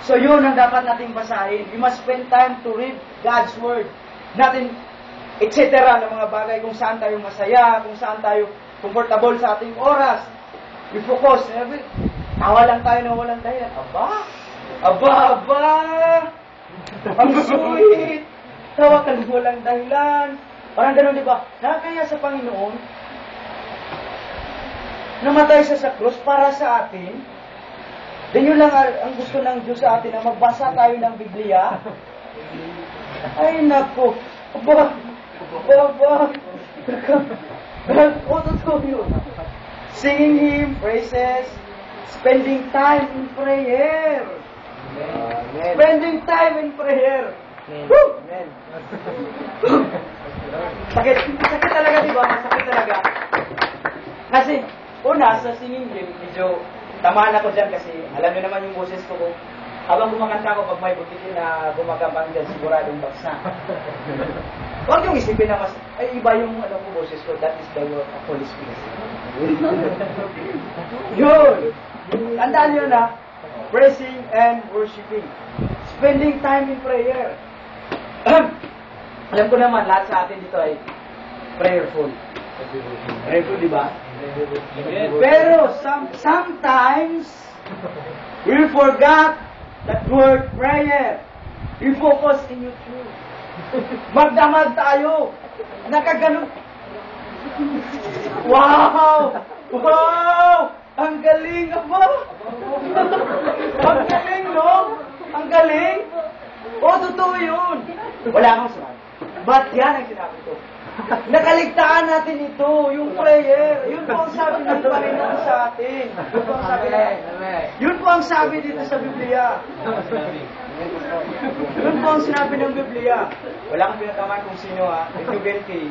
So yun ang dapat nating basahin. We must spend time to read God's Word. Natin, etc. ng mga bagay kung saan tayo masaya, kung saan tayo comfortable sa ating oras. We focus. Tawa lang tayo na walang dahilan. Aba! Ang sweet! Tawa ka na walang dahilan. Parang ganun, di ba? Nakakaya sa Panginoon, namatay siya sa krus para sa atin. Then yun lang ang gusto ng Diyos sa atin, na magbasa tayo ng Biblia. Ay, naku. Aba. Totoo yun. Singing hymn, praises, spending time in prayer. Amen. Spending time in prayer. Amen. Sakit talaga, di ba? Sakit talaga. Kasi, una, sa singing hymn, medyo tamaan ako dyan kasi alam niyo naman yung boses ko kung habang kumakanta ko, pag may butikin na gumagabang dyan, siguradong baksa. Huwag yung isipin na mas, ay iba yung boses ko, that is the word of Holy Spirit. Yun! Tandaan nyo na, praising and worshiping. Spending time in prayer. Alam ko naman, lahat sa atin dito ay prayerful. Prayerful, di ba? Pero sometimes we forgot that word prayer. We focus in YouTube. Magdamag tayo. Nakaganon. Wow! Ang galing, aba! Ang galing, no? Ang galing! Totoo yun! Wala akong sinabi. Ba't yan ang sinabi ko? Nakaligtaan natin ito, yung prayer. Yun po ang sabi ng Panginoon sa atin. Yun po ang sabi dito sa Biblia. Yun po ang sinabi ng Biblia. Wala kang pinataman kung sino, ha? If you guilty.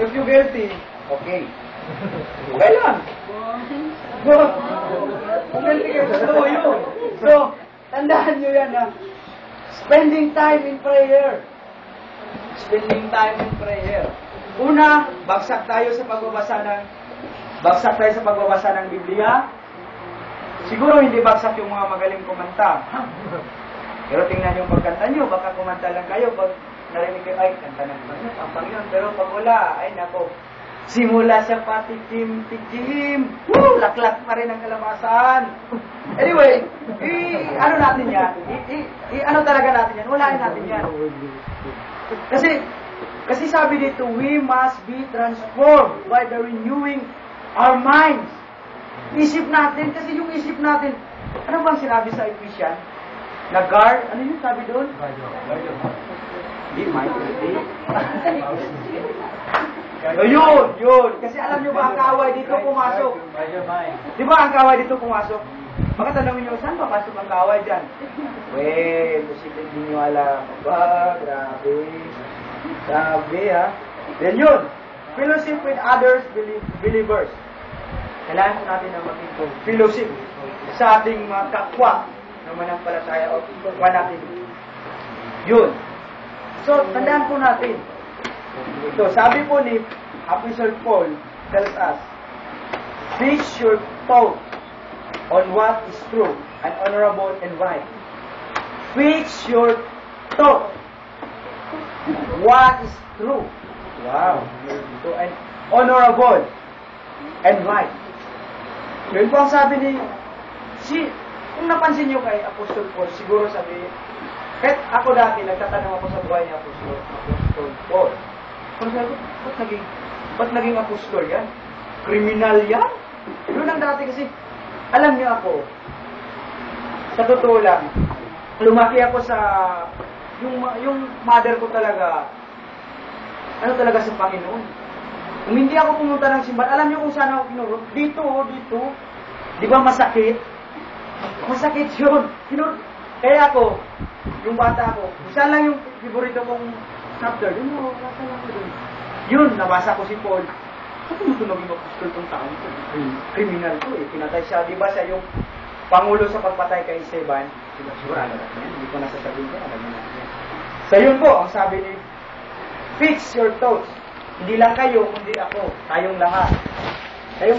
If you guilty, okay. Okay lang. Kung guilty kayo, totoo yun. So, tandaan nyo yan, ha? Spending time in prayer. Spending time in prayer. Una, bagsak tayo sa pagbabasa ng Biblia. Siguro hindi bagsak yung mga magaling kumanta. Pero tingnan yung pagkanta nyo, baka kumanta lang kayo pag narinig kayo, ay, kanta ng Panginoon. Pero pag wala, ay nako, simula sa patikim-tikim, laklak pa rin ang kalamasan. Anyway, ano natin yan? Ano talaga natin yan? Walain natin yan. Kasi sabi dito, we must be transformed by the renewing our minds. Isip natin, kasi yung isip natin, ano bang sinabi sa Ephesians? Na-guard, ano yung sabi doon? Hindi, mind. Yun. Kasi alam nyo ba, ang kaway dito pumasok. Di ba ang kaway dito pumasok? Baka tanongin nyo, saan papasok ang kaway dyan? Posible din nyo alam. Grabe ha. Then yun, fellowship with others believers. Kailangan po natin na maging fellowship sa ating mga kapwa na manampalataya o kapwa natin. Yun. So, tandaan po natin. Ito, sabi po ni Apostle Paul tells us, fix your thought on what is true and honorable and right. Fix your thought. What is true? Wow. So, and honorable and right. Yun po ang sabi ni kung napansin nyo kay Apostle Paul, siguro sabi, kahit ako dati, nagtatanong ako sa buhay ni Apostle Paul. Kung sabi, ba't naging apostol yan? Kriminal yan? Yun ang dati kasi, alam niyo ako, sa totoo lang, lumaki ako sa, yung mother ko talaga, ano talaga sa Panginoon. Kung hindi ako pumunta ng simbahan, alam niyo kung saan ako kinurot? Dito. Di ba masakit? Masakit yun. Kaya ako, yung bata ko, isa lang yung favorito kong chapter. Yun, nabasa ko si Paul. Bakit mo ito naging apostol itong taon ito? Criminal to eh. Pinatay siya. Di ba siya yung pangulo sa pagpatay kay Esteban? Siguro, alam natin yan. Hindi ko nasasabihin niya. Alam natin yan. So yun po, ang sabi ni, fix your thoughts. Hindi lang kayo, kundi ako. Tayong lahat.